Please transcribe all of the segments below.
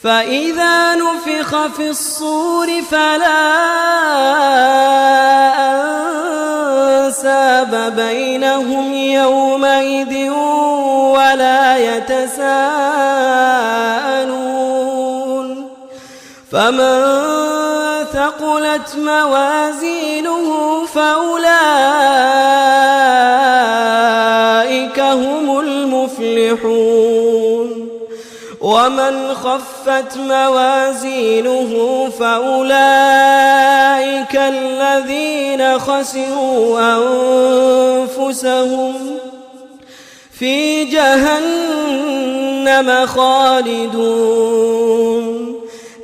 فإذا نفخ في الصور فلا أنساب بينهم يومئذ ولا يتساءلون فمن ثقلت موازينه فأولئك هم المفلحون ومن خفت موازينه فأولئك الذين خسروا أنفسهم في جهنم خالدون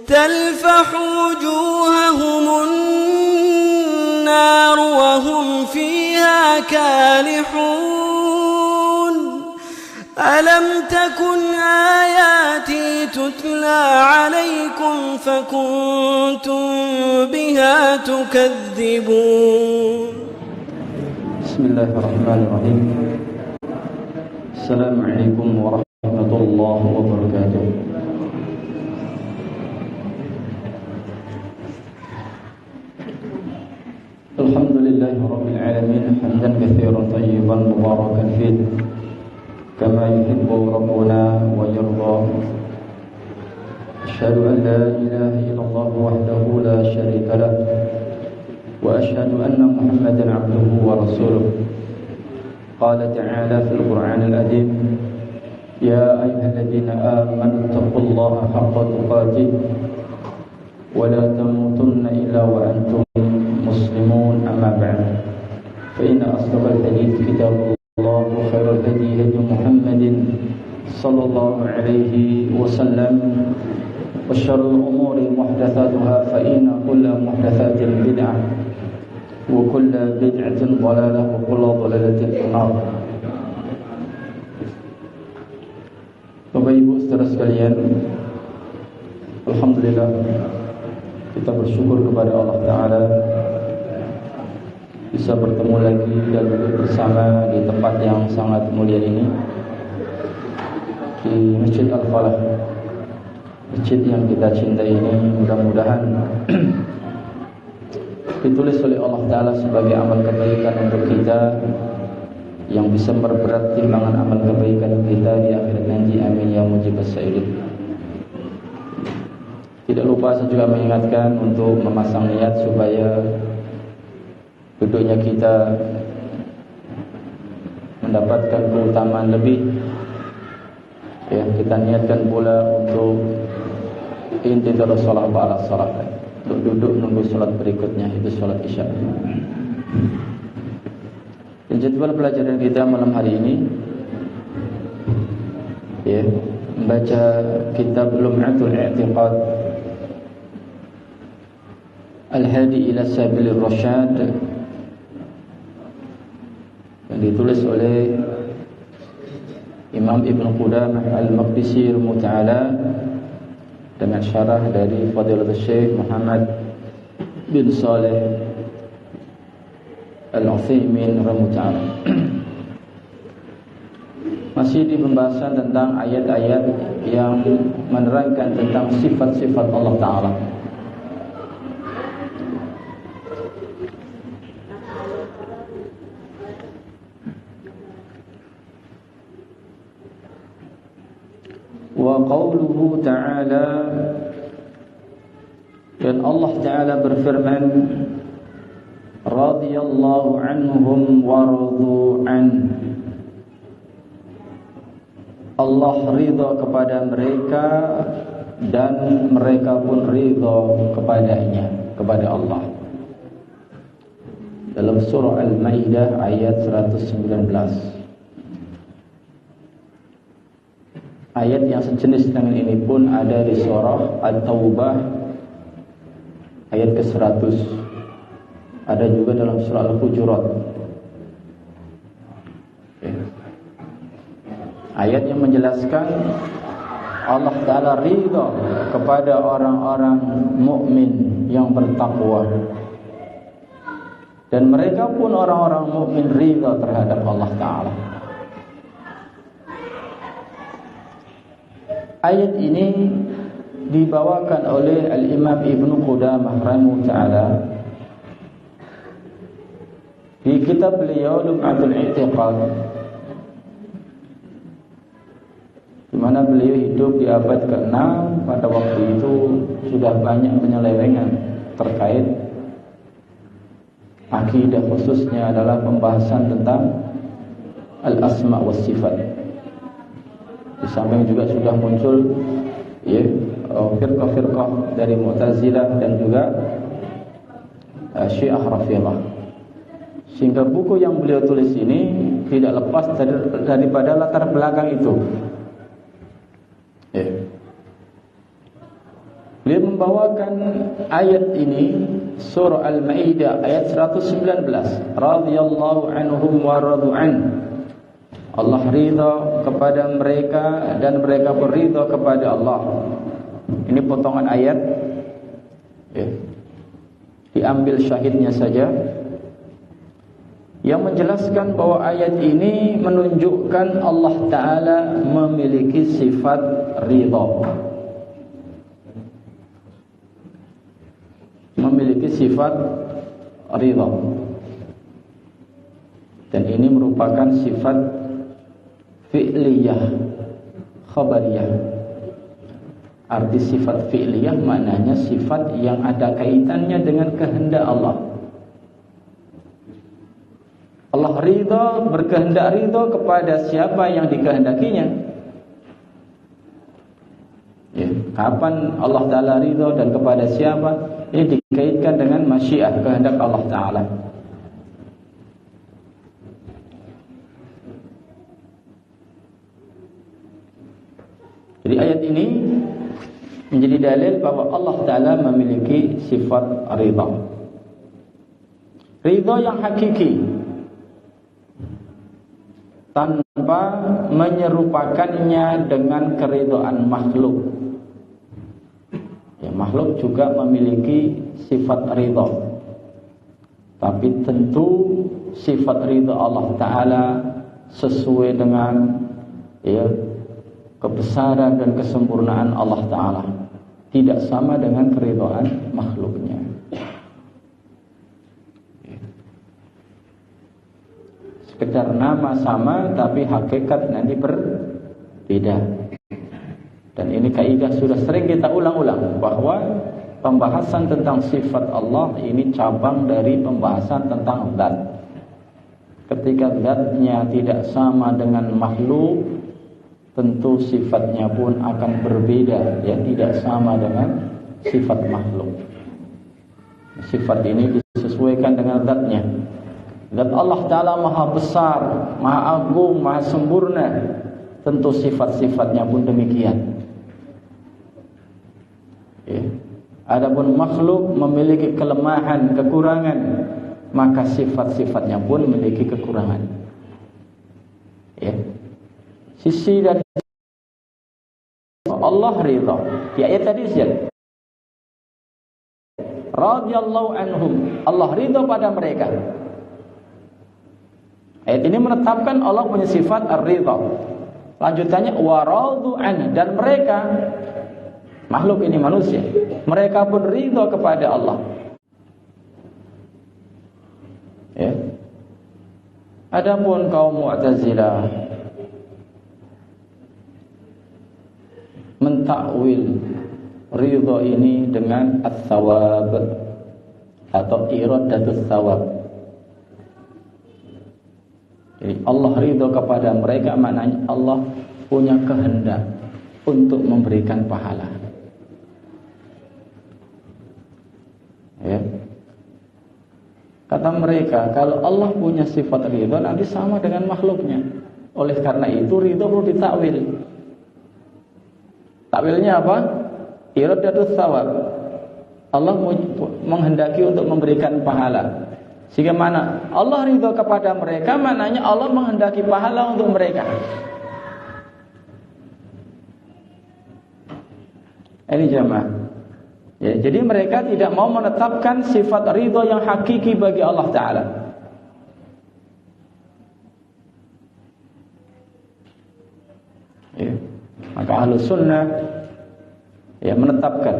تلفح وجوههم النار وهم فيها كالحون ألم تكن آياتي تتلى عليكم فكنتم بها تكذبون بسم الله الرحمن الرحيم السلام عليكم ورحمة الله وبركاته الحمد لله رب العالمين حمدا كثيرا طيبا مباركا فيه كما يحب ربنا ويرضى أشهد أن لا إله إلا الله وحده لا شريك له وأشهد أن محمدا عبده ورسوله قال تعالى في القرآن العظيم يا أيها الذين آمنوا اتقوا الله حق تقاته ولا تموتن إلا وأنتم مسلمون أما بعد فإن أصدق الحديث كتاب الله وخير الهدي هدي محمد صلى الله عليه وسلم وشر الأمور محدثاتها فإن كل محدثات بدعة وكل بدعة ضلالة وكل ضلالة في النار. Bapak Ibu saudara sekalian, alhamdulillah kita bersyukur kepada Allah Ta'ala bisa bertemu lagi dan duduk bersama di tempat yang sangat mulia ini, di Masjid Al-Falah, masjid yang kita cintai ini. Mudah-mudahan ditulis oleh Allah Ta'ala sebagai amal kebaikan untuk kita yang bisa memperberat timbangan amal kebaikan kita di akhirat nanti. Amin ya mujibas sa'ilin. Tidak lupa saya juga mengingatkan untuk memasang niat supaya duduknya kita mendapatkan keutamaan lebih. Ya, kita niatkan pula untuk intidar salat ba'da salat, untuk duduk menunggu salat berikutnya, itu salat Isya. Dan jadwal pelajaran kita malam hari ini, ya, membaca kitab Lum'atul I'tiqad Al-Hadi ila Sabilir Rasyad yang ditulis oleh Imam Ibn Qudamah Al-Maqdisi Rahimahullah dengan syarah dari Fadilatul Syekh Muhammad bin Saleh Al-Utsaimin Rahimahullah. Masih di pembahasan tentang ayat-ayat yang menerangkan tentang sifat-sifat Allah Ta'ala. Wa qawluhu ta'ala, dan Allah Ta'ala berfirman, radhiyallahu anhum wa radu an, Allah ridha kepada mereka dan mereka pun ridha kepadanya, kepada Allah. Dalam surah Al-Maidah ayat 119. Ayat yang sejenis dengan ini pun ada di surah At-Taubah ayat ke-100. Ada juga dalam surah Al-Hujurat. Ayat yang menjelaskan Allah Ta'ala ridha kepada orang-orang mukmin yang bertakwa, dan mereka pun orang-orang mukmin ridha terhadap Allah Ta'ala. Ayat ini dibawakan oleh Al-Imam Ibnu Qudamah rahimahullah ta'ala di kitab beliau Lum'atul I'tiqad, di mana beliau hidup di abad ke-6. Pada waktu itu sudah banyak penyelewengan terkait akidah, khususnya adalah pembahasan tentang al-asma wa sifat. Di samping juga sudah muncul firqah-firqah dari Mu'tazilah dan juga Syiah Rafidhah. Sehingga buku yang beliau tulis ini tidak lepas daripada latar belakang itu. Beliau membawakan ayat ini, surah Al-Maidah ayat 119, radhiyallahu anhum wa radu'an. Allah ridha kepada mereka dan mereka pun ridha kepada Allah. Ini potongan ayat, diambil syahidnya saja, yang menjelaskan bahwa ayat ini menunjukkan Allah Ta'ala memiliki sifat ridha, memiliki sifat ridha, dan ini merupakan sifat fi'liyah khabariyah. Arti sifat fi'liyah maknanya sifat yang ada kaitannya dengan kehendak Allah. Allah ridha, berkehendak ridha kepada siapa yang dikehendakinya. Kapan Allah Ta'ala ridha dan kepada siapa, ini dikaitkan dengan masyiah, kehendak Allah Ta'ala. Jadi ayat ini menjadi dalil bahwa Allah Ta'ala memiliki sifat ridha. Ridha yang hakiki, tanpa menyerupakannya dengan keridhaan makhluk. Makhluk juga memiliki sifat ridha, tapi tentu sifat ridha Allah Ta'ala sesuai dengan kebesaran dan kesempurnaan Allah Ta'ala, tidak sama dengan keridhaan makhluknya. Sekedar nama sama tapi hakikat nanti berbeda. Dan ini kaidah sudah sering kita ulang-ulang, bahwa pembahasan tentang sifat Allah ini cabang dari pembahasan tentang zat. Ketika zatnya tidak sama dengan makhluk, tentu sifatnya pun akan berbeda, tidak sama dengan sifat makhluk. Sifat ini disesuaikan dengan zatnya. Zat Allah Ta'ala maha besar, maha agung, maha sempurna, tentu sifat-sifatnya pun demikian. Adapun makhluk memiliki kelemahan, kekurangan, maka sifat-sifatnya pun memiliki kekurangan. Sisi dari Allah ridha. Di ayat tadi radhiyallahu anhum, Allah ridha pada mereka. Ayat ini menetapkan Allah punya sifat ar-ridha. Lanjutannya wa radu'an, dan mereka, makhluk ini manusia, mereka pun ridha kepada Allah. Adapun kaum Mu'tazilah mentakwil ridha ini dengan as-sawab atau iradatus sawab. Jadi Allah ridha kepada mereka maknanya Allah punya kehendak untuk memberikan pahala. Kata mereka, kalau Allah punya sifat ridha nanti sama dengan makhluknya. Oleh karena itu ridha perlu ditakwil. Takwilnya apa? Iradatus sawab. Allah menghendaki untuk memberikan pahala. Sehingga mana Allah ridha kepada mereka, maknanya Allah menghendaki pahala untuk mereka. Ini jamaah. Jadi mereka tidak mau menetapkan sifat ridha yang hakiki bagi Allah Ta'ala. Maka Ahlus sunnah ya menetapkan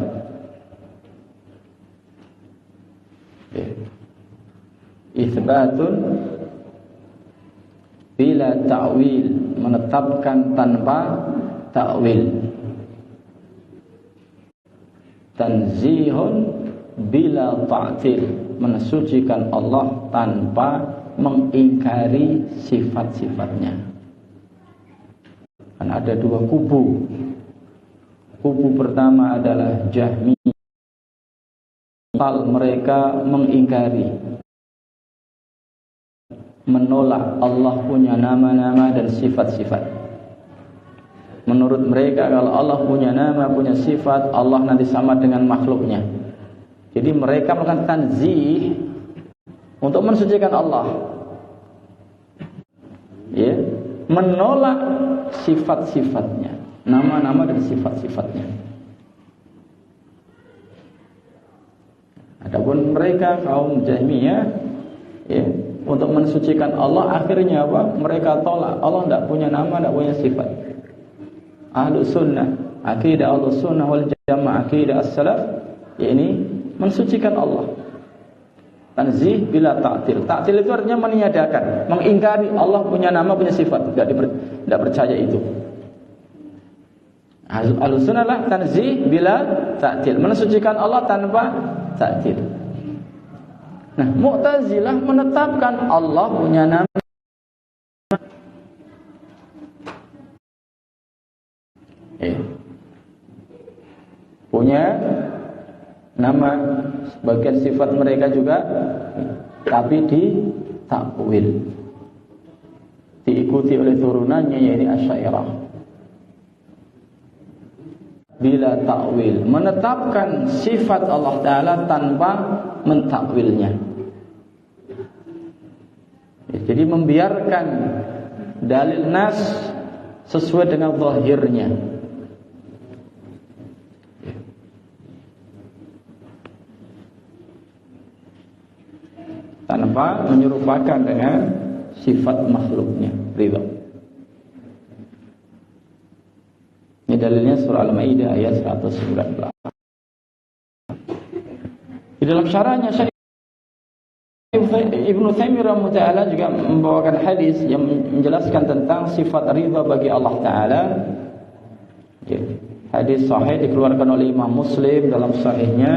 ya, itsbatun bila ta'wil, menetapkan tanpa ta'wil. Tanzihun bila ta'til, mensucikan Allah tanpa mengingkari sifat-sifatnya. Kan ada dua kubu. Kubu pertama adalah Jahmiyah. Mereka mengingkari, menolak Allah punya nama-nama dan sifat-sifat. Menurut mereka kalau Allah punya nama, punya sifat, Allah nanti sama dengan makhluknya. Jadi mereka melakukan tanzih untuk mensucikan Allah, ya, menolak sifat-sifatnya, nama-nama dan sifat-sifatnya. Adapun mereka kaum Jahmiyah, ya, untuk mensucikan Allah akhirnya apa? Mereka tolak. Allah tidak punya nama, tidak punya sifat. Ahlus sunnah, akidah Ahlus sunnah wal jamaah, akidah as-salaf, ya ini mensucikan Allah. Tanzih bila ta'til. Ta'til itu artinya meniadakan, mengingkari Allah punya nama, punya sifat. Tidak percaya itu. Ahlus sunnah lah tanzih bila ta'til, mensucikan Allah tanpa ta'til. Nah, Mu'tazilah menetapkan Allah punya nama, punya nama, sebagian sifat mereka juga, tapi ditakwil, diikuti oleh turunannya yaitu Asy'ariyah. Bila takwil, menetapkan sifat Allah Ta'ala tanpa mentakwilnya. Jadi membiarkan dalil nas sesuai dengan zahirnya, tanpa menyerupakan dengan sifat makhluknya. Ridha. Ini dalilnya surah Al-Maidah ayat 119. Di dalam syarahnya Syekh Ibnu Taimiyah rahimahullah juga membawakan hadis yang menjelaskan tentang sifat ridha bagi Allah Ta'ala. Hadis sahih dikeluarkan oleh Imam Muslim dalam sahihnya.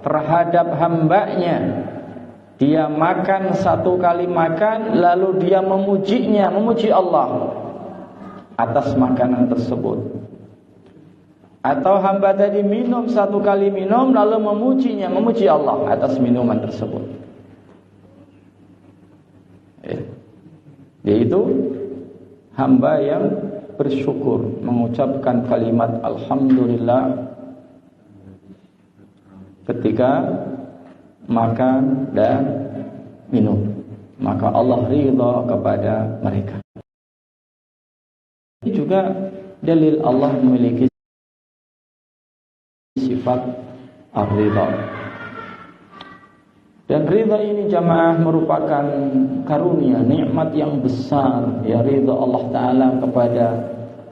Terhadap hambanya, dia makan satu kali makan, lalu dia memujinya, memuji Allah atas makanan tersebut. Atau hamba tadi minum satu kali minum, lalu memujinya, memuji Allah atas minuman tersebut. Yaitu hamba yang bersyukur, mengucapkan kalimat Alhamdulillah ketika makan dan minum, maka Allah ridha kepada mereka. Ini juga dalil Allah memiliki sifat ar-ridha. Dan ridha ini jamaah merupakan karunia, nikmat yang besar, ya, ridha Allah Ta'ala kepada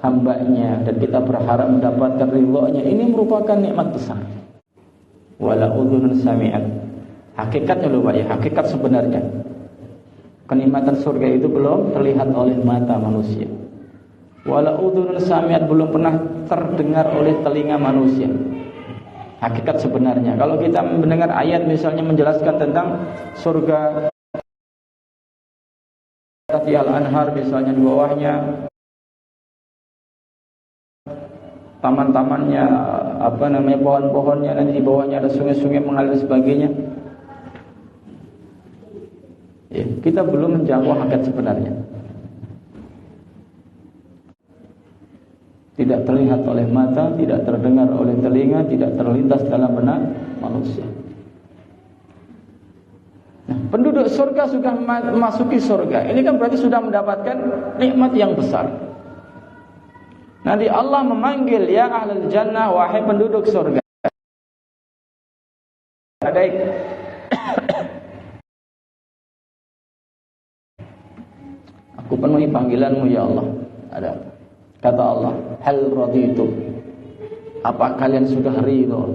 hambanya, dan kita berharap mendapatkan ridha-Nya. Ini merupakan nikmat besar. Wala udhunun sami'at. Hakikatnya loh Pak ya, hakikat sebenarnya. Kenikmatan surga itu belum terlihat oleh mata manusia. Wala udhunun sami'at, belum pernah terdengar oleh telinga manusia. Hakikat sebenarnya. Kalau kita mendengar ayat misalnya menjelaskan tentang surga al-anhar misalnya di bawahnya taman-tamannya, apa namanya, pohon-pohonnya, nanti di bawahnya ada sungai-sungai mengalir sebagainya. Ya, kita belum menjangkau hakikat sebenarnya. Tidak terlihat oleh mata, tidak terdengar oleh telinga, tidak terlintas dalam benak manusia. Nah, penduduk surga sudah memasuki surga. Ini kan berarti sudah mendapatkan nikmat yang besar. Nanti Allah memanggil, ya ahlul jannah, wahai penduduk surga. kupenuhi panggilanmu ya Allah. Ada. Kata Allah, hal raditu. Apa kalian sudah ridho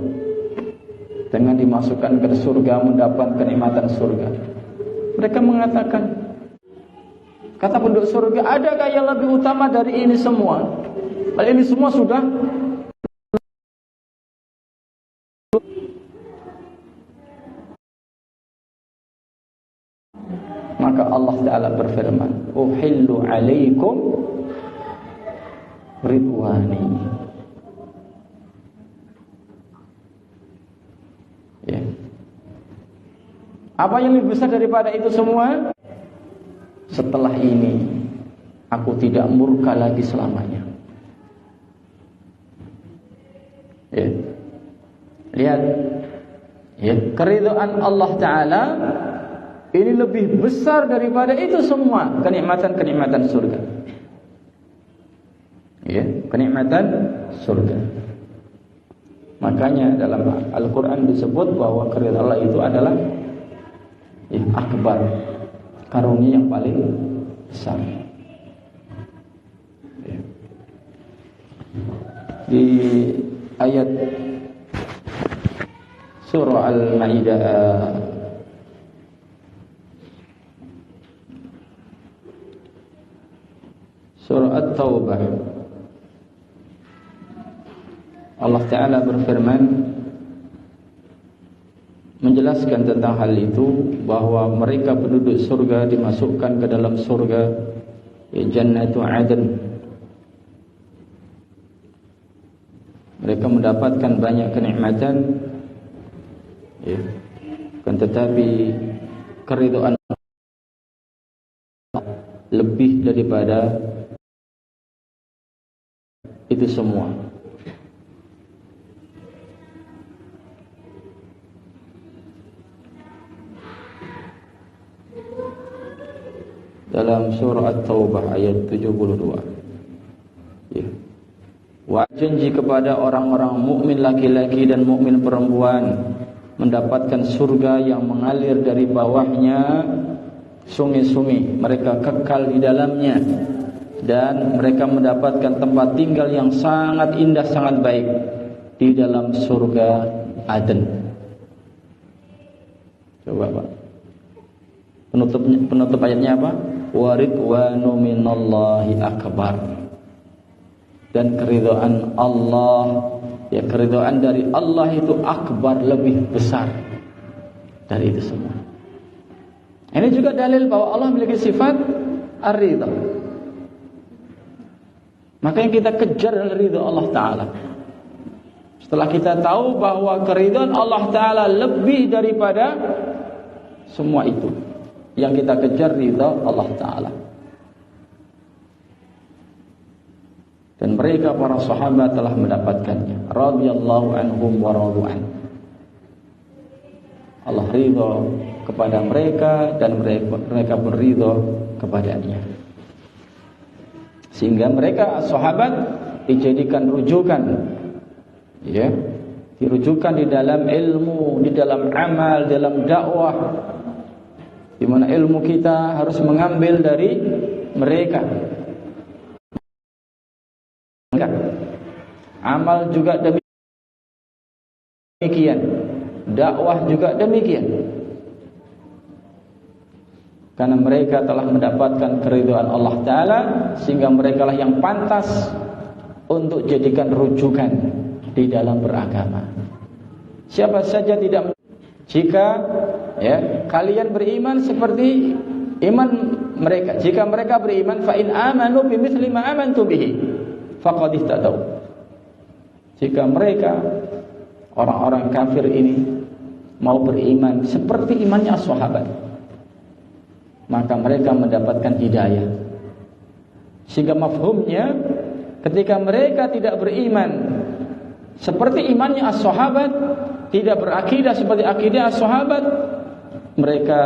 dengan dimasukkan ke surga, mendapat kenikmatan surga? Mereka mengatakan, kata penduduk surga, adakah yang lebih utama dari ini semua? Hal ini semua sudah. Maka Allah Ta'ala berfirman, uhillu alaikum ridwani. Ya. Apa yang lebih besar daripada itu semua? Setelah ini aku tidak murka lagi selamanya. Ya. Lihat, ya, keridhaan Allah Ta'ala ini lebih besar daripada itu semua, kenikmatan-kenikmatan surga. Ya, kenikmatan surga. Makanya dalam Al-Quran disebut bahwa keridhaan Allah itu adalah akbar, karunia yang paling besar. Ya. Di ayat surah Al-Maidah surah At-Taubah, Allah Ta'ala berfirman menjelaskan tentang hal itu, bahwa mereka penduduk surga dimasukkan ke dalam surga, Jannatu Aden. Mereka mendapatkan banyak kenikmatan, ya, kan tetapi keridhaan lebih daripada itu semua. Dalam surah At-Taubah ayat 72, ya, wa janji kepada orang-orang mukmin laki-laki dan mukmin perempuan mendapatkan surga yang mengalir dari bawahnya sungai-sungai, mereka kekal di dalamnya, dan mereka mendapatkan tempat tinggal yang sangat indah, sangat baik di dalam surga Aden. Coba Pak, penutup ayatnya apa? Wa ridwanu minallahi akbar. Dan keridhaan Allah, ya, keridhaan dari Allah itu akbar, lebih besar dari itu semua. Ini juga dalil bahwa Allah memiliki sifat ar-ridha. Maka yang kita kejar adalah ridha Allah Ta'ala. Setelah kita tahu bahwa keridhaan Allah Ta'ala lebih daripada semua itu, yang kita kejar ridha Allah Ta'ala. Dan mereka para sahabat telah mendapatkannya. Radhiyallahu anhum wa radu'an. Allah ridha kepada mereka dan mereka berridha kepadanya. Sehingga mereka sahabat dijadikan rujukan, ya, dirujukan di dalam ilmu, di dalam amal, dalam dakwah, di mana ilmu kita harus mengambil dari mereka. Amal juga demikian, dakwah juga demikian. Karena mereka telah mendapatkan keridhaan Allah Ta'ala, sehingga mereka lah yang pantas untuk jadikan rujukan di dalam beragama. Siapa saja tidak, jika, ya, kalian beriman seperti iman mereka, jika mereka beriman, fa in amanu bimithli ma amantu bihi faqad ihtadaw. Jika mereka, orang-orang kafir ini, mau beriman seperti imannya sahabat, maka mereka mendapatkan hidayah. Sehingga mafhumnya, ketika mereka tidak beriman seperti imannya as-sahabat, tidak berakidah seperti akidah as-sahabat, mereka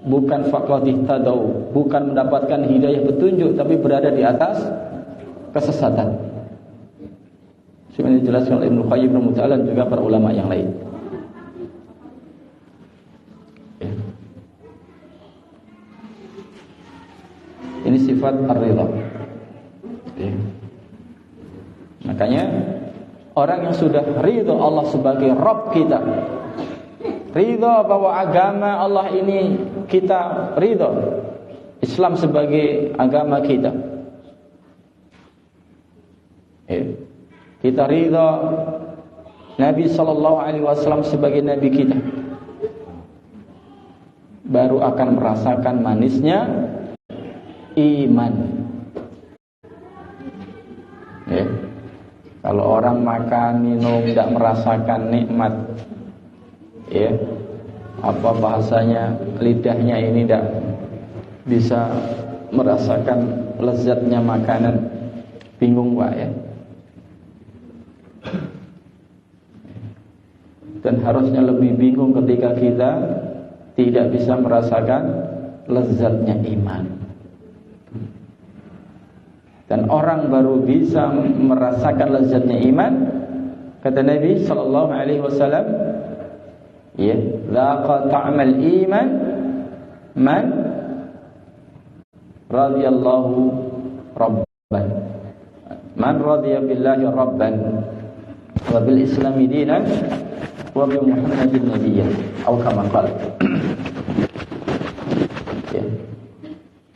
bukan faqadih tadaw, bukan mendapatkan hidayah petunjuk, tapi berada di atas kesesatan. Sebenarnya dijelaskan oleh Ibnu Qayyim rahimahullah dan juga para ulama yang lain. sifat ar-ridha. Makanya orang yang sudah ridha Allah sebagai Rabb kita, ridha bahwa agama Allah ini kita ridha, Islam sebagai agama kita, kita ridha Nabi SAW sebagai Nabi kita, baru akan merasakan manisnya iman. Kalau orang makan, minum, tidak merasakan nikmat, apa bahasanya, lidahnya ini tidak bisa merasakan lezatnya makanan, bingung Pak ya. Dan harusnya lebih bingung ketika kita tidak bisa merasakan lezatnya iman. Dan orang baru bisa merasakan lezatnya iman, kata Nabi sallallahu alaihi wasallam, "Laqa ta'mal iman man radiyallahu rabban." Man radiya billahi rabban wa bil islami dinan wa bi Muhammadin nabiyyan, atau kama qala.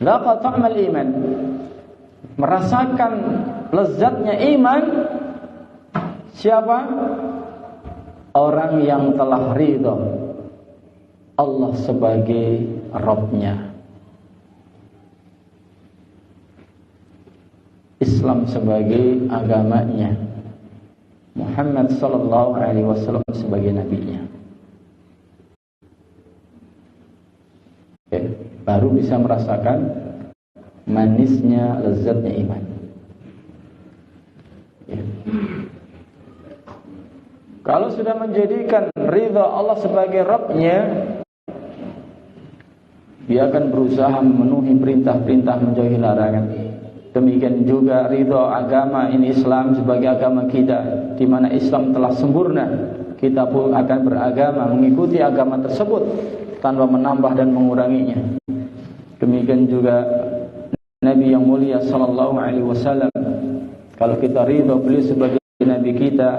Laqa ta'mal iman, merasakan lezatnya iman siapa? Orang yang telah ridha Allah sebagai Rabb-nya, Islam sebagai agamanya, Muhammad sallallahu alaihi wasallam sebagai nabinya. Baru bisa merasakan manisnya, lezatnya iman. Kalau sudah menjadikan ridha Allah sebagai Rabb-nya, dia akan berusaha memenuhi perintah-perintah, menjauhi larangan. Demikian juga ridha agama ini, Islam sebagai agama kita, di mana Islam telah sempurna. Kita pun akan beragama, mengikuti agama tersebut tanpa menambah dan menguranginya. Demikian juga Nabi yang mulia sallallahu alaihi wasallam, kalau kita ridha beliau sebagai nabi kita,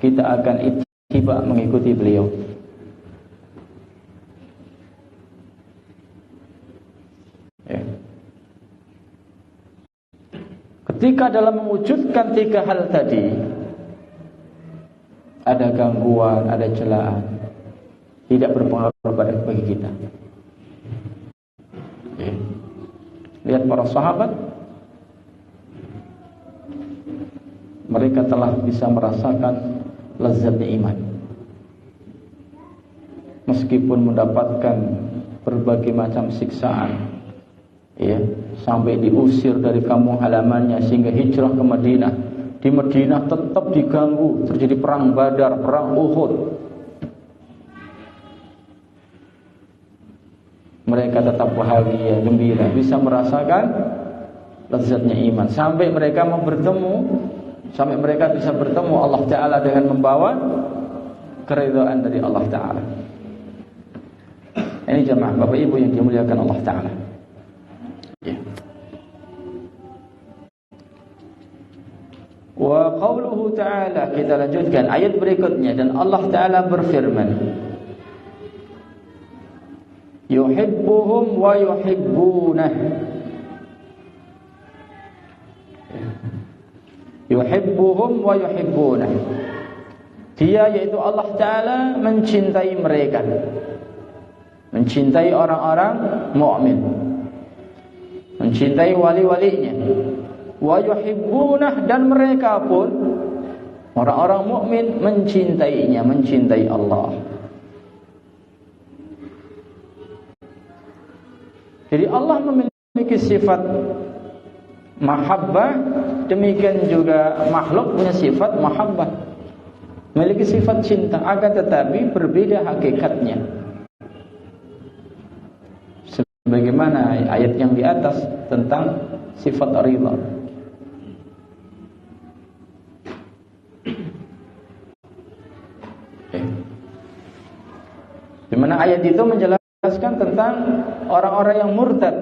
kita akan ittiba, mengikuti beliau. Ketika dalam mewujudkan tiga hal tadi ada gangguan, ada celaan, tidak berpengaruh bagi kita. Lihat para sahabat, mereka telah bisa merasakan lezatnya iman, meskipun mendapatkan berbagai macam siksaan, sampai diusir dari kampung halamannya sehingga hijrah ke Madinah. Di Madinah tetap diganggu, terjadi perang Badar, perang Uhud. Mereka tetap bahagia, gembira, bisa merasakan lezatnya iman, sampai mereka mau bertemu, sampai mereka bisa bertemu Allah Ta'ala dengan membawa keridhaan dari Allah Ta'ala. Ini jemaah Bapak Ibu yang dimuliakan Allah Ta'ala. Wa qauluhu ta'ala, kita lanjutkan ayat berikutnya, dan Allah Ta'ala berfirman, yuhibbuhum wa yuhibbunah. Yuhibbuhum wa yuhibbunah. Dia, yaitu Allah Ta'ala, mencintai mereka, mencintai orang-orang mukmin, mencintai wali-walinya. Wa yuhibbunah, dan mereka pun orang-orang mukmin mencintainya, mencintai Allah. Jadi Allah memiliki sifat mahabbah, demikian juga makhluk punya sifat mahabbah, memiliki sifat cinta, akan tetapi berbeda hakikatnya. Sebagaimana ayat yang di atas tentang sifat ridha. Di mana ayat itu menjelaskan tentang orang-orang yang murtad,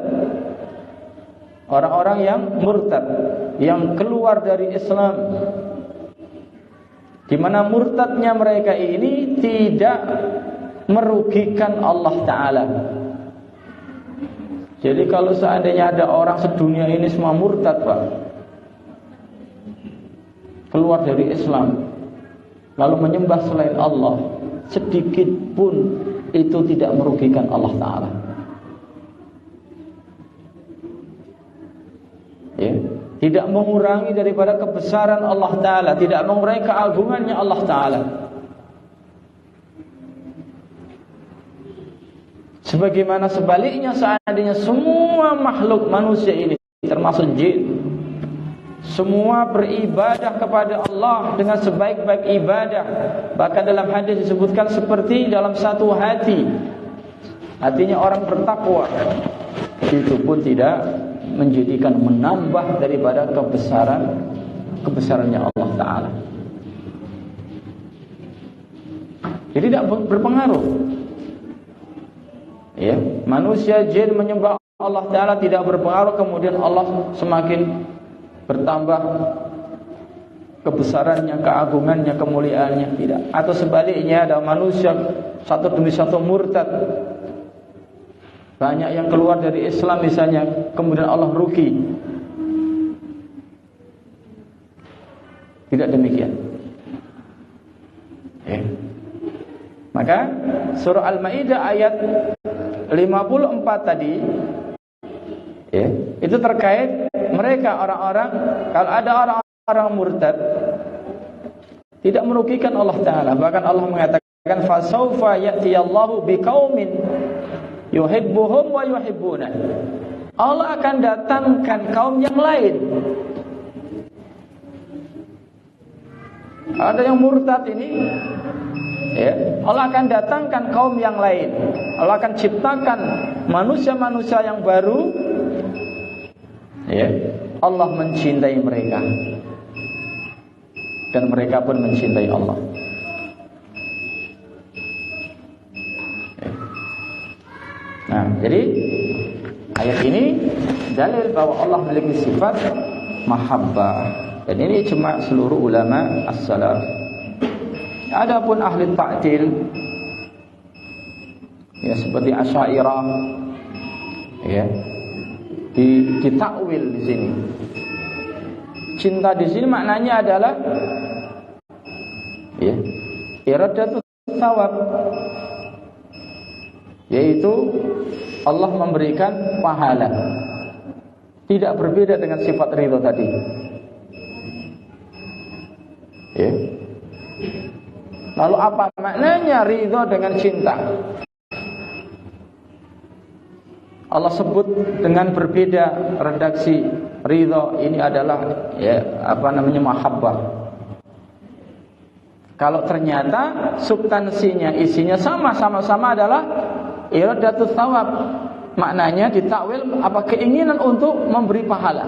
orang-orang yang murtad, yang keluar dari Islam, di mana murtadnya mereka ini tidak merugikan Allah Ta'ala. Jadi kalau seandainya ada orang sedunia ini semua murtad, Pak, keluar dari Islam, lalu menyembah selain Allah, sedikit pun itu tidak merugikan Allah Ta'ala. Ya, tidak mengurangi daripada kebesaran Allah Ta'ala, tidak mengurangi keagungannya Allah Ta'ala. Sebagaimana sebaliknya, seandainya semua makhluk manusia ini, termasuk jin, semua beribadah kepada Allah dengan sebaik-baik ibadah, bahkan dalam hadis disebutkan seperti dalam satu hati, hatinya orang bertakwa, itu pun tidak menjadikan, menambah daripada kebesarannya Allah Ta'ala. Jadi tidak berpengaruh. Ya, manusia jin menyembah Allah Ta'ala tidak berpengaruh, kemudian Allah semakin bertambah kebesarannya, keagungannya, kemuliaannya, tidak. Atau sebaliknya, ada manusia satu demi satu murtad, banyak yang keluar dari Islam misalnya, kemudian Allah rugi. Tidak demikian. Ya. Maka surah Al-Maidah ayat 54 tadi, ya, itu terkait mereka orang-orang, kalau ada orang-orang murtad tidak merugikan Allah Ta'ala. Bahkan Allah mengatakan fasaufa ya'tiyallahu biqaumin yuhibbuhum wa yuhibbunah. Allah akan datangkan kaum yang lain. Ada yang murtad ini, ya, Allah akan datangkan kaum yang lain. Allah akan ciptakan manusia-manusia yang baru. Ya, Allah mencintai mereka dan mereka pun mencintai Allah. Ya. Nah, jadi ayat ini dalil bahwa Allah memiliki sifat mahabbah. Dan ini cuma seluruh ulama as-salaf. Adapun ahli ta'til, ya, seperti Asy'ariyah, ya, ditakwil di sini. Cinta di sini maknanya adalah, ya, iradatus tsawab, yaitu Allah memberikan pahala. Tidak berbeda dengan sifat ridho tadi. Ya. Lalu apa maknanya ridho dengan cinta? Allah sebut dengan berbeda redaksi. Ridho ini adalah, ya, mahabbah. Kalau ternyata substansinya, isinya sama-sama adalah iradatus tsawab. Maknanya ditakwil apa keinginan untuk memberi pahala.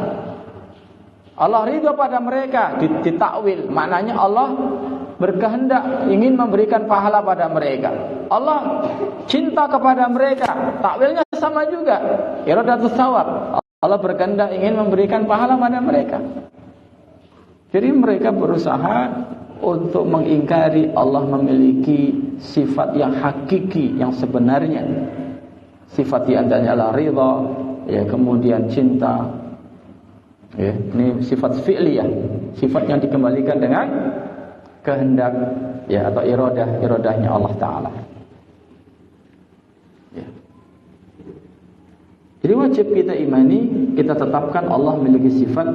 Allah ridho pada mereka, ditakwil maknanya Allah berkehendak ingin memberikan pahala pada mereka. Allah cinta kepada mereka, takwilnya sama juga, iradatus tsawab. Allah berkehendak ingin memberikan pahala pada mereka. Jadi mereka berusaha untuk mengingkari Allah memiliki sifat yang hakiki, yang sebenarnya. Sifat yang adalah ridha, ya, kemudian cinta. Ya, ini sifat fi'liyah, sifat yang dikembalikan dengan kehendak, ya, atau iradahnya Allah Ta'ala. Ya. Jadi wajib kita imani, kita tetapkan Allah memiliki sifat,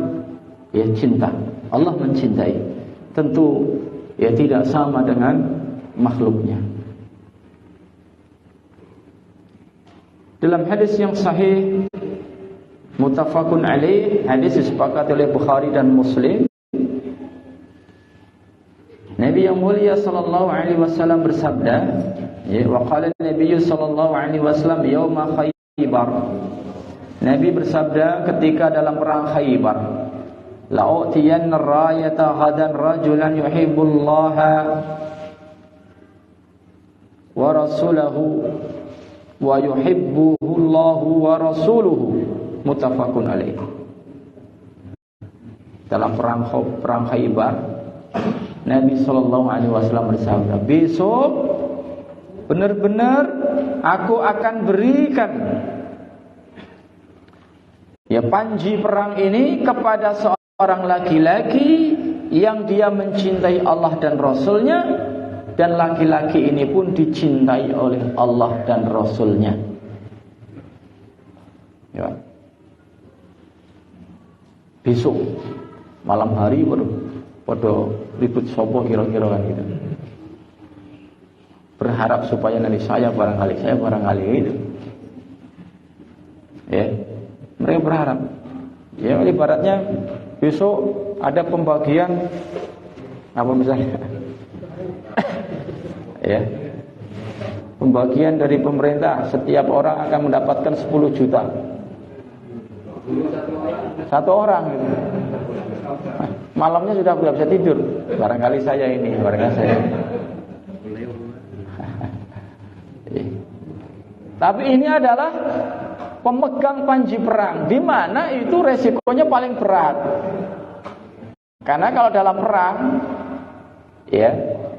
ya, cinta. Allah mencintai. Tentu, ya, tidak sama dengan makhluknya. Dalam hadis yang sahih muttafaqun alaih, hadis disepakati oleh Bukhari dan Muslim, Nabi yang mulia sallallahu alaihi wasallam bersabda, ya, wa qala Nabi sallallahu alaihi wasallam yauma Khaybar. Nabi bersabda ketika dalam perang Khaybar, la'utiyanna rayata ghadan rajulan yuhibbullaha wa rasulahu wa yuhibbuhu Allahu wa rasuluhu. Muttafaqun alaih. dalam perang Khaybar, Nabi Shallallahu Alaihi Wasallam bersabda, besok benar-benar aku akan berikan panji perang ini kepada seorang laki-laki yang dia mencintai Allah dan Rasulnya, dan laki-laki ini pun dicintai oleh Allah dan Rasulnya. Ya. Besok malam hari pada ribut sopo kira-kira kan gitu. Berharap supaya nanti saya barangkali gitu. Ya, mereka berharap. Ya, ibaratnya besok ada pembagian apa misalnya? Ya. Pembagian dari pemerintah, setiap orang akan mendapatkan 10 juta. Satu orang gitu. Malamnya sudah tidak bisa tidur. Barangkali saya. Tapi ini adalah pemegang panji perang, di mana itu resikonya paling berat. Karena kalau dalam perang, ya,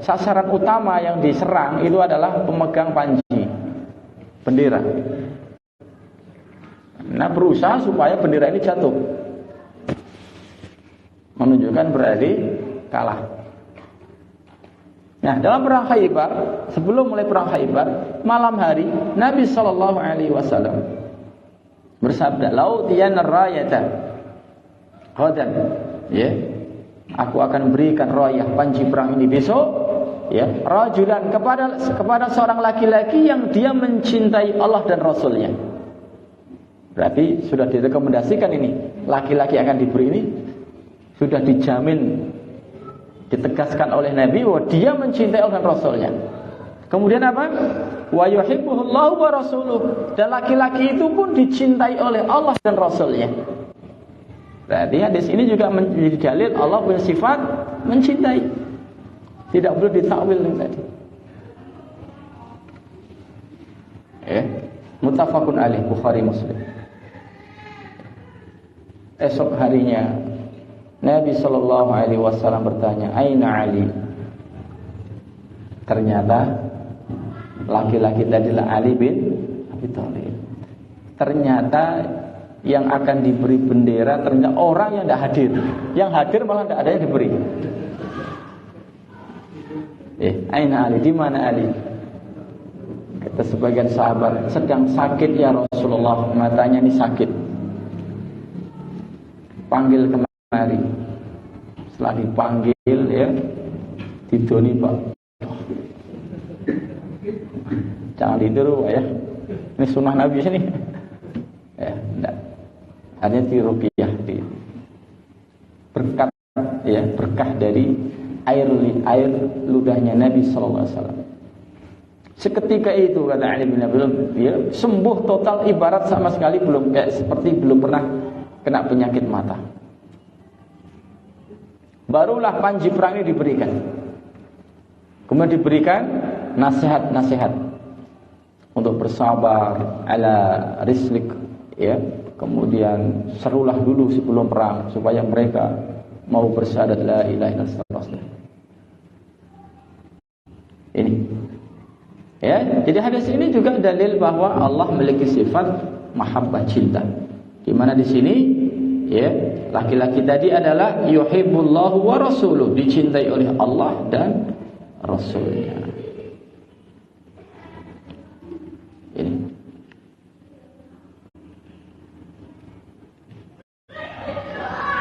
sasaran utama yang diserang itu adalah pemegang panji, bendera. Nah, berusaha supaya bendera ini jatuh, menunjukkan berarti kalah. Nah, dalam perang Khaybar, sebelum mulai perang Khaybar, malam hari Nabi Shallallahu Alaihi Wasallam bersabda, "Lautiyan rayata ghadan." Ya, aku akan berikan rayah panji perang ini besok, ya, rajulan kepada seorang laki-laki yang dia mencintai Allah dan Rasulnya. Berarti sudah direkomendasikan ini, laki-laki akan diberi ini sudah dijamin, ditegaskan oleh Nabi bahwa dia mencintai Allah dan Rasulnya. Kemudian apa? Wa yuhibbuhullahu wa rasuluh, dan laki-laki itu pun dicintai oleh Allah dan Rasulnya. Berarti hadis ini juga menjadi dalil Allah punya sifat mencintai. Tidak boleh ditakwil tadi. Muttafaqun alaih, Bukhari Muslim. Esok harinya Nabi Shallallahu Alaihi Wasallam bertanya, Aina Ali? Ternyata laki-laki tadilah Ali bin Abi Thalib. Ternyata yang akan diberi bendera ternyata orang yang tidak hadir. Yang hadir malah tidak ada yang diberi. Aina Ali? Di mana Ali? Kata sebagian sahabat, sedang sakit ya Rasulullah, matanya ini sakit. Panggil kemari. Setelah dipanggil, ya, didoni, Pak. Jangan tidur, ya. Ini sunnah Nabi sini. Ya, enggak. Artinya diruqyah, berkat, ya, berkah dari air ludahnya Nabi sallallahu alaihi wasallam. Seketika itu kata Ali bin Abi Thalib, ya, sembuh total, ibarat sama sekali seperti belum pernah kena penyakit mata. Barulah panji perang ini diberikan. Kemudian diberikan nasihat-nasihat untuk bersabar, ala rislik, ya. Kemudian serulah dulu sebelum perang supaya mereka mau bersyahadat la ilaha illallah. Ini, ya. Jadi hadis ini juga dalil bahwa Allah memiliki sifat mahabbah, cinta. Di mana di sini, ya, laki-laki tadi adalah yuhibbullahu wa rasuluh, dicintai oleh Allah dan Rasulnya. Ini.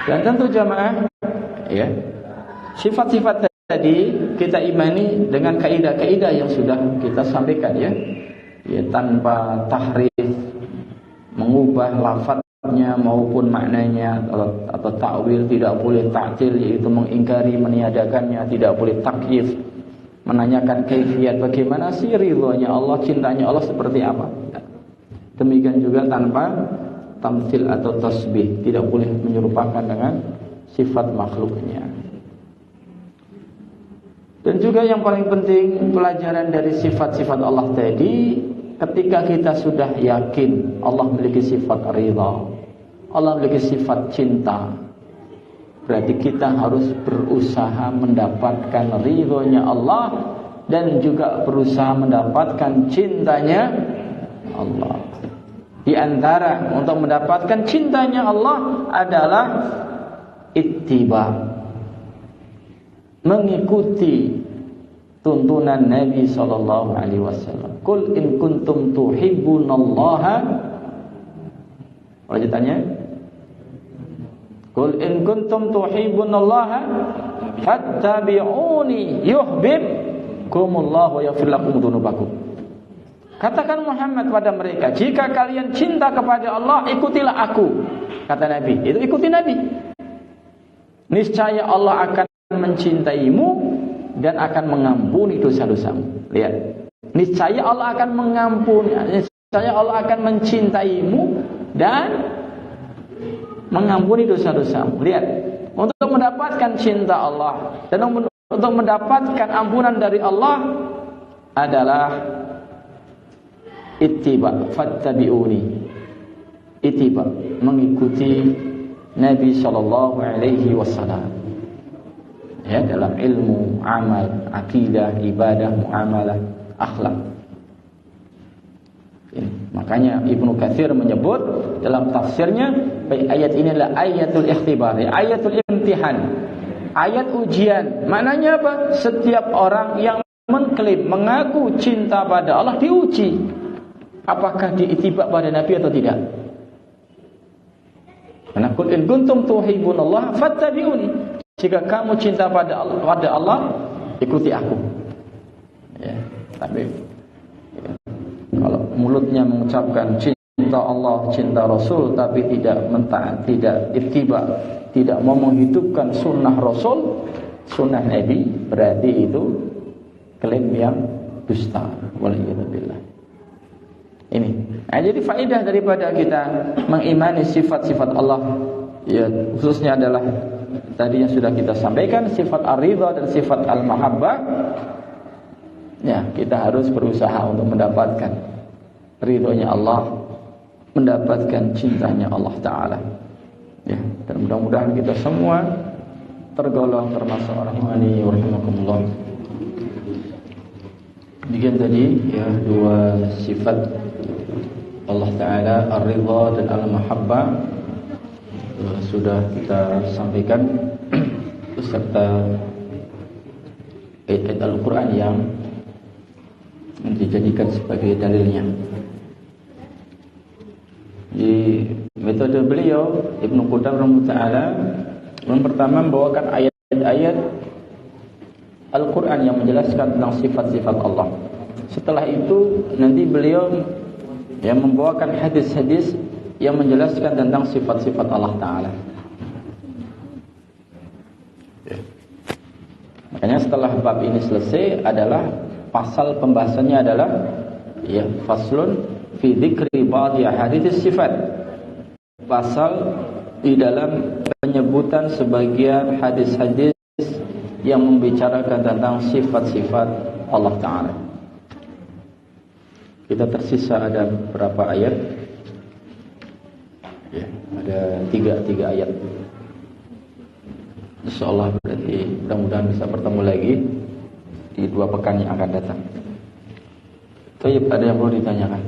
Dan tentu jamaah, ya, sifat-sifat tadi kita imani dengan kaidah-kaidah yang sudah kita sampaikan, ya, tanpa tahrif, mengubah lafadznya maupun maknanya, atau takwil, tidak boleh ta'til, yaitu mengingkari, meniadakannya, tidak boleh takyif, menanyakan kaifiyat bagaimana sih ridhonya Allah, cintanya Allah seperti apa. Demikian juga tanpa tamtsil atau tasbih, tidak boleh menyerupakan dengan sifat makhluknya. Dan juga yang paling penting pelajaran dari sifat-sifat Allah tadi, ketika kita sudah yakin Allah memiliki sifat ridha, Allah memiliki sifat cinta, Berarti kita harus berusaha mendapatkan ridhonya Allah dan juga berusaha mendapatkan cintanya Allah. Di antara untuk mendapatkan cintanya Allah adalah ittiba, mengikuti tuntunan Nabi sallallahu alaihi wasallam. Qul in kuntum tuhibbunallaha. Lanjutannya, Qul in kuntum tuhibbunallaha fattabi'uni yuhibbukumullahu wa yaghfir lakum dzunubakum. Katakan Muhammad pada mereka, jika kalian cinta kepada Allah, ikutilah aku. Kata Nabi, itu ikuti Nabi. Niscaya Allah akan mencintaimu dan akan mengampuni dosa-dosamu. Lihat, niscaya Allah akan mengampuni, niscaya Allah akan mencintaimu dan mengampuni dosa-dosamu. Lihat, untuk mendapatkan cinta Allah dan untuk mendapatkan ampunan dari Allah adalah ittiba, fattabi'uni. Ittiba, mengikuti Nabi sallallahu alaihi wasallam. Ya, dalam ilmu, amal, akidah, ibadah, muamalah, akhlak. Ya, makanya Ibnu Katsir menyebut dalam tafsirnya, ayat ini adalah ayatul ikhtibar, ayatul imtihan, ayat ujian. Maknanya apa? Setiap orang yang mengklaim, mengaku cinta pada Allah diuji. Apakah diittiba pada Nabi atau tidak? Karena qul in kuntum tuhibbunallaha fattabi'uni. Jika kamu cinta pada Allah, ikuti aku. Ya, tapi ya, kalau mulutnya mengucapkan cinta Allah, cinta Rasul, tapi tidak mentaat, tidak ittiba, tidak mau menghidupkan sunnah Rasul, sunnah Nabi, berarti itu klaim yang dusta. Waliyadzubillah. Ini. Nah, jadi faedah daripada kita mengimani sifat-sifat Allah, ya, khususnya adalah tadi yang sudah kita sampaikan, sifat ar-ridha dan sifat al-mahabbah. Ya, kita harus berusaha untuk mendapatkan ridhonya Allah, mendapatkan cintanya Allah Ta'ala. Ya, dan mudah-mudahan kita semua tergolong termasuk orang-orang yang rahimakumullah. Demikian tadi ya, dua sifat Allah Ta'ala, ar-ridha dan al-mahabbah, sudah kita sampaikan beserta ayat Al-Quran yang dijadikan sebagai dalilnya. Di metode beliau Ibnu Qudamah Ta'ala yang pertama membawakan ayat-ayat Al-Quran yang menjelaskan tentang sifat-sifat Allah. Setelah itu nanti beliau yang membawakan hadis-hadis yang menjelaskan tentang sifat-sifat Allah Ta'ala. Ya. Makanya setelah bab ini selesai adalah pasal pembahasannya adalah ya, faslun fi dzikri ba'di ahadits sifat. Pasal di dalam penyebutan sebagian hadis-hadis yang membicarakan tentang sifat-sifat Allah Ta'ala. Kita tersisa ada berapa ayat? Ya, ada tiga ayat. InsyaAllah berarti mudah-mudahan bisa bertemu lagi di 2 pekan yang akan datang. Baik, ada yang perlu ditanyakan?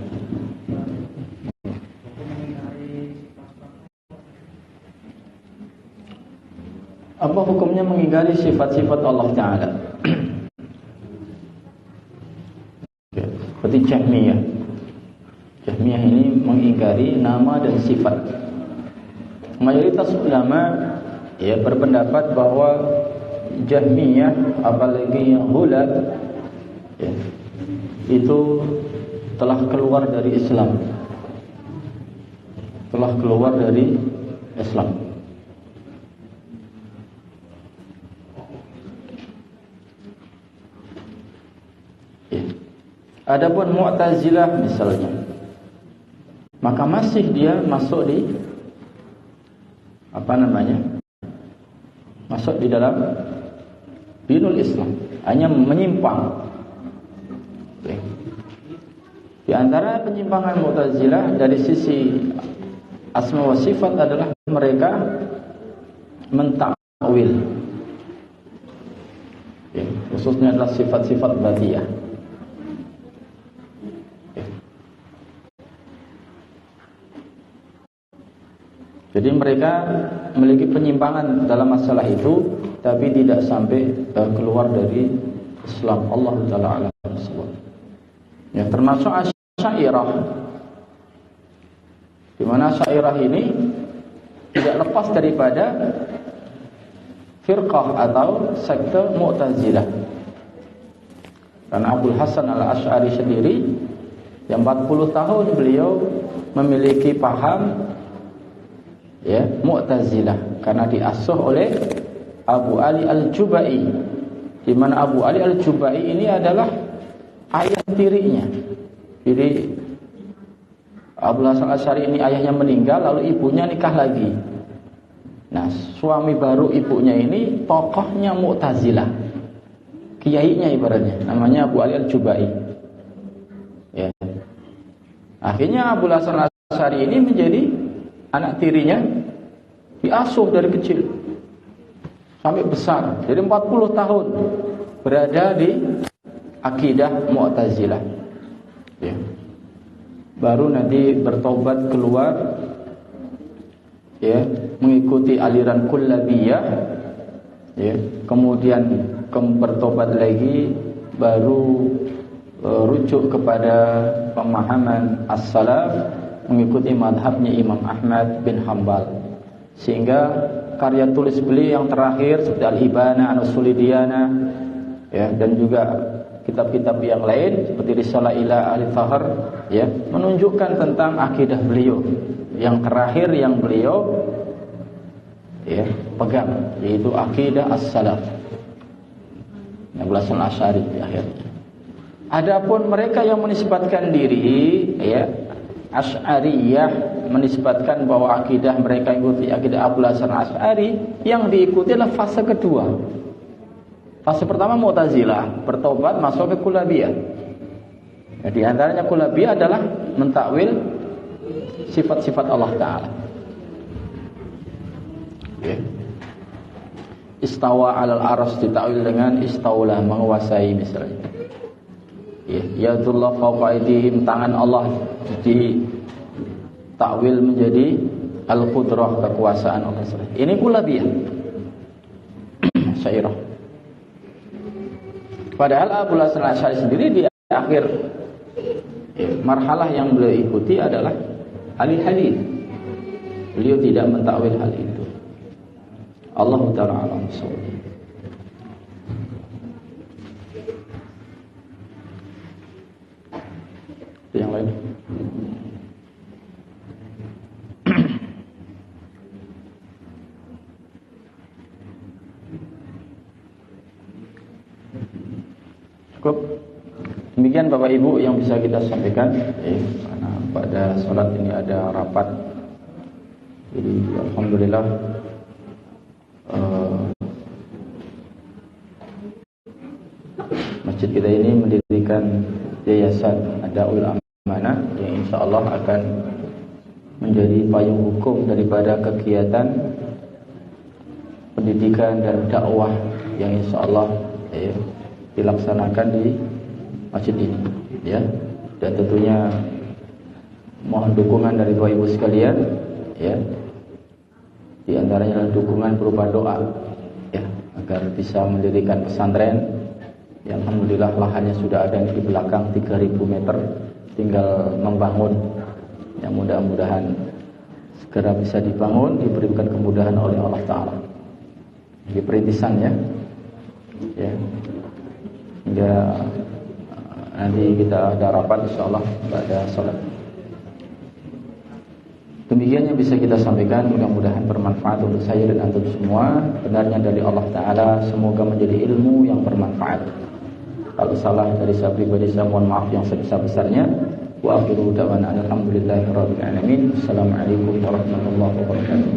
Apa hukumnya mengingkari sifat-sifat Allah Ta'ala? Seperti Jahmiyah. Jahmiyah ini mengingkari nama dan sifat. Mayoritas ulama ya berpendapat bahwa Jahmiyah, apalagi yang hulat ya, itu telah keluar dari Islam. Telah keluar dari Islam. Adapun Mu'tazilah misalnya, maka masih dia masuk di masuk di dalam dinul Islam, hanya menyimpang. Di antara penyimpangan Mu'tazilah dari sisi asma wa sifat adalah mereka takwil. Ya, khususnya adalah sifat-sifat batiyah. Jadi mereka memiliki penyimpangan dalam masalah itu, tapi tidak sampai keluar dari Islam. Allah Ta'ala alam. Ya, termasuk Asy'ariyah, di mana Asy'ariyah ini tidak lepas daripada firqah atau sekte Mu'tazilah. Karena Abul Hasan Al-Asy'ari sendiri yang 40 tahun beliau memiliki paham ya Mu'tazilah, karena diasuh oleh Abu Ali Al-Jubai, di mana Abu Ali Al-Jubai ini adalah ayah tirinya. Jadi Abu Hasan Al-Asy'ari ini ayahnya meninggal, lalu ibunya nikah lagi. Nah, suami baru ibunya ini tokohnya Mu'tazilah, kiainya ibaratnya, namanya Abu Ali Al-Jubai. Ya. Akhirnya Abu Hasan Al-Asy'ari ini menjadi anak tirinya, diasuh dari kecil sampai besar. Jadi 40 tahun berada di akidah Mu'tazilah. Ya. Baru nanti bertobat keluar, ya, mengikuti aliran Kullabiyah, ya. Kemudian bertobat lagi, baru rujuk kepada pemahaman as-salaf, mengikuti madhabnya Imam Ahmad bin Hanbal, sehingga karya tulis beliau yang terakhir seperti Al-Ibana An-Usuli Diyanah, ya, dan juga kitab-kitab yang lain seperti Risalah ila Ahli Thahar, ya, menunjukkan tentang akidah beliau yang terakhir yang beliau, ya, pegang, yaitu akidah as-salaf, Abu Hasan Al-Asy'ari di akhirnya. Adapun mereka yang menisbatkan diri, ya, Asy'ariyah, menisbatkan bahwa akidah mereka ikuti akidah Abu Hasan Asy'ari, yang diikuti adalah fase kedua. Fase pertama Mu'tazilah, bertobat masuk ke Kullabiyah. Ya, di antaranya Kullabiyah adalah mentakwil sifat-sifat Allah Ta'ala. Ya. Istawa 'alal arsy ditakwil dengan istaula, menguasai misalnya. Ya, yadullah fawqa aydihim, tangan Allah di takwil menjadi al-qudrah, kekuasaan Allah. Ini Kullabiyah. Syairah. Padahal Abu Hasan Al-Asy'ari sendiri di akhir, ya, marhalah yang beliau ikuti adalah ahli hadis. Beliau tidak mentakwil hal itu. Allah Ta'ala alam shawab. Yang lain. Cukup. Demikian Bapak Ibu yang bisa kita sampaikan. Karena pada sholat ini ada rapat, jadi alhamdulillah masjid kita ini mendirikan yayasan Adaul Amanah yang insya Allah akan menjadi payung hukum daripada kegiatan pendidikan dan dakwah yang insya Allah, ya, dilaksanakan di masjid ini, ya. Dan tentunya mohon dukungan dari Bapak Ibu sekalian, ya. Di antaranya adalah dukungan berupa doa, ya, agar bisa mendirikan pesantren yang alhamdulillah lahannya sudah ada di belakang 3000 meter, tinggal membangun. Yang mudah-mudahan segera bisa dibangun, diberikan kemudahan oleh Allah Ta'ala. Di perintisan, ya, ya, hingga nanti kita ada rapat insyaallah pada sholat. Demikian yang bisa kita sampaikan, mudah-mudahan bermanfaat untuk saya dan antum semua. Benarnya dari Allah Ta'ala, semoga menjadi ilmu yang bermanfaat. Kalau salah dari saya pribadi, saya mohon maaf yang sebesar-besarnya. Wa akhiru da'wana alhamdulillahi rabbil alamin. Assalamualaikum warahmatullahi wabarakatuh.